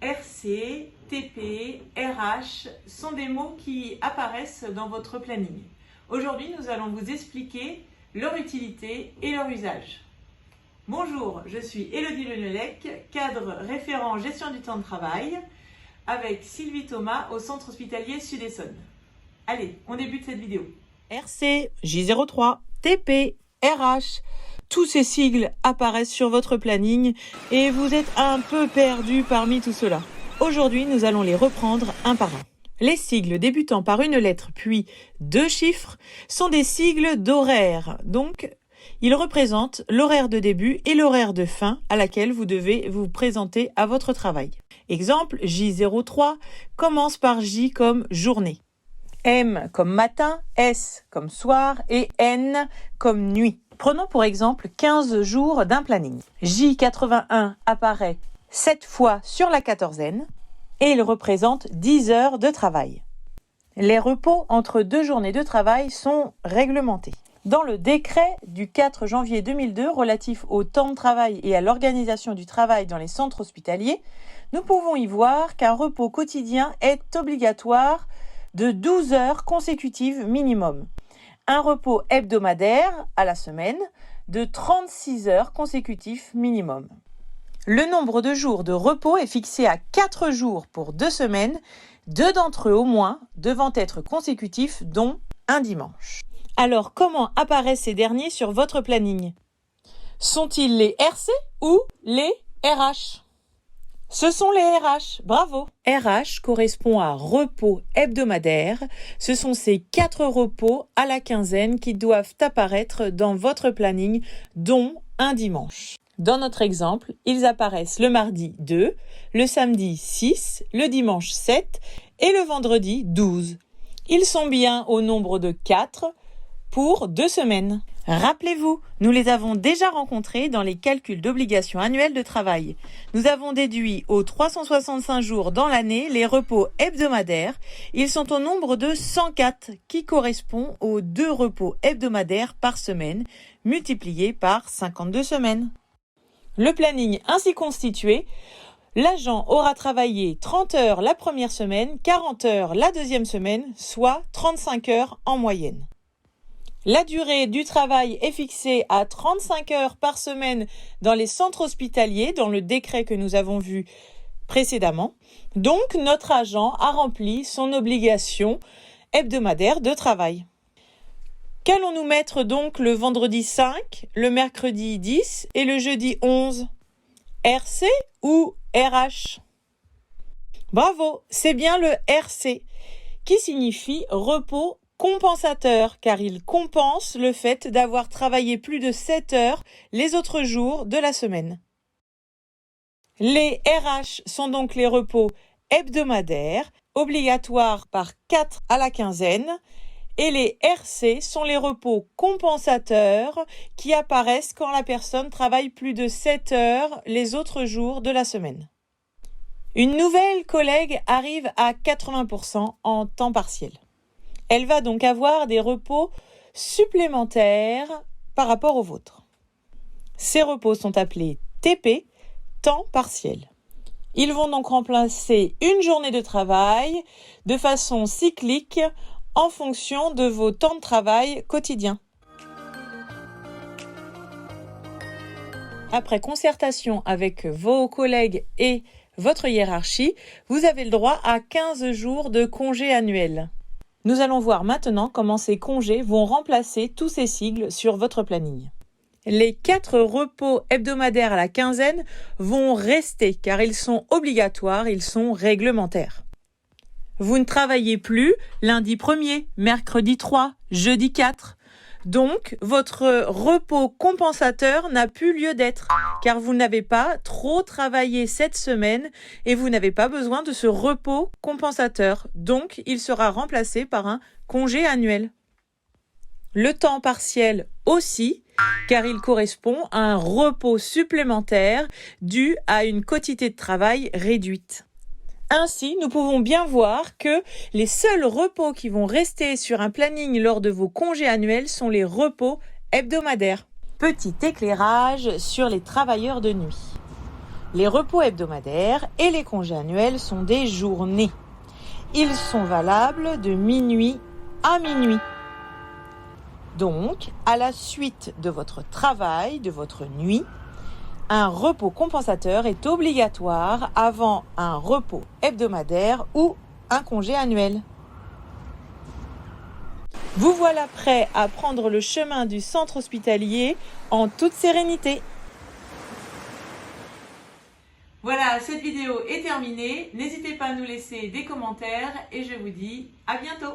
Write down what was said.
RC, TP, RH sont des mots qui apparaissent dans votre planning. Aujourd'hui, nous allons vous expliquer leur utilité et leur usage. Bonjour, je suis Élodie Lenelec, cadre référent gestion du temps de travail, avec Sylvie Thomas au centre hospitalier Sud-Essonne. Allez, on débute cette vidéo. RC, J03, TP, RH, tous ces sigles apparaissent sur votre planning et vous êtes un peu perdu parmi tout cela. Aujourd'hui, nous allons les reprendre un par un. Les sigles débutant par une lettre puis deux chiffres sont des sigles d'horaire. Donc, ils représentent l'horaire de début et l'horaire de fin à laquelle vous devez vous présenter à votre travail. Exemple, J03 commence par J comme journée, M comme matin, S comme soir et N comme nuit. Prenons pour exemple 15 jours d'un planning. J81 apparaît 7 fois sur la quatorzaine et il représente 10 heures de travail. Les repos entre deux journées de travail sont réglementés. Dans le décret du 4 janvier 2002 relatif au temps de travail et à l'organisation du travail dans les centres hospitaliers, nous pouvons y voir qu'un repos quotidien est obligatoire de 12 heures consécutives minimum. Un repos hebdomadaire à la semaine de 36 heures consécutives minimum. Le nombre de jours de repos est fixé à 4 jours pour 2 semaines, 2 d'entre eux au moins devant être consécutifs, dont un dimanche. Alors, comment apparaissent ces derniers sur votre planning? Sont-ils les RC ou les RH? Ce sont les RH, bravo! RH correspond à repos hebdomadaire. Ce sont ces 4 repos à la quinzaine qui doivent apparaître dans votre planning, dont un dimanche. Dans notre exemple, ils apparaissent le mardi 2, le samedi 6, le dimanche 7 et le vendredi 12. Ils sont bien au nombre de 4 pour 2 semaines. Rappelez-vous, nous les avons déjà rencontrés dans les calculs d'obligation annuelle de travail. Nous avons déduit aux 365 jours dans l'année les repos hebdomadaires. Ils sont au nombre de 104 qui correspond aux 2 repos hebdomadaires par semaine multipliés par 52 semaines. Le planning ainsi constitué, l'agent aura travaillé 30 heures la première semaine, 40 heures la deuxième semaine, soit 35 heures en moyenne. La durée du travail est fixée à 35 heures par semaine dans les centres hospitaliers, dans le décret que nous avons vu précédemment. Donc, notre agent a rempli son obligation hebdomadaire de travail. Qu'allons-nous mettre donc le vendredi 5, le mercredi 10 et le jeudi 11? RC ou RH? Bravo, c'est bien le RC, qui signifie repos compensateur, car il compense le fait d'avoir travaillé plus de 7 heures les autres jours de la semaine. Les RH sont donc les repos hebdomadaires, obligatoires par 4 à la quinzaine, et les RC sont les repos compensateurs qui apparaissent quand la personne travaille plus de 7 heures les autres jours de la semaine. Une nouvelle collègue arrive à 80% en temps partiel. Elle va donc avoir des repos supplémentaires par rapport aux vôtres. Ces repos sont appelés TP, temps partiel. Ils vont donc remplacer une journée de travail de façon cyclique en fonction de vos temps de travail quotidiens. Après concertation avec vos collègues et votre hiérarchie, vous avez le droit à 15 jours de congés annuels. Nous allons voir maintenant comment ces congés vont remplacer tous ces sigles sur votre planning. Les 4 repos hebdomadaires à la quinzaine vont rester car ils sont obligatoires, ils sont réglementaires. Vous ne travaillez plus lundi 1er, mercredi 3, jeudi 4. Donc, votre repos compensateur n'a plus lieu d'être car vous n'avez pas trop travaillé cette semaine et vous n'avez pas besoin de ce repos compensateur. Donc, il sera remplacé par un congé annuel. Le temps partiel aussi, car il correspond à un repos supplémentaire dû à une quantité de travail réduite. Ainsi, nous pouvons bien voir que les seuls repos qui vont rester sur un planning lors de vos congés annuels sont les repos hebdomadaires. Petit éclairage sur les travailleurs de nuit. Les repos hebdomadaires et les congés annuels sont des journées. Ils sont valables de minuit à minuit. Donc, à la suite de votre travail, de votre nuit, un repos compensateur est obligatoire avant un repos hebdomadaire ou un congé annuel. Vous voilà prêt à prendre le chemin du centre hospitalier en toute sérénité. Voilà, cette vidéo est terminée. N'hésitez pas à nous laisser des commentaires et je vous dis à bientôt.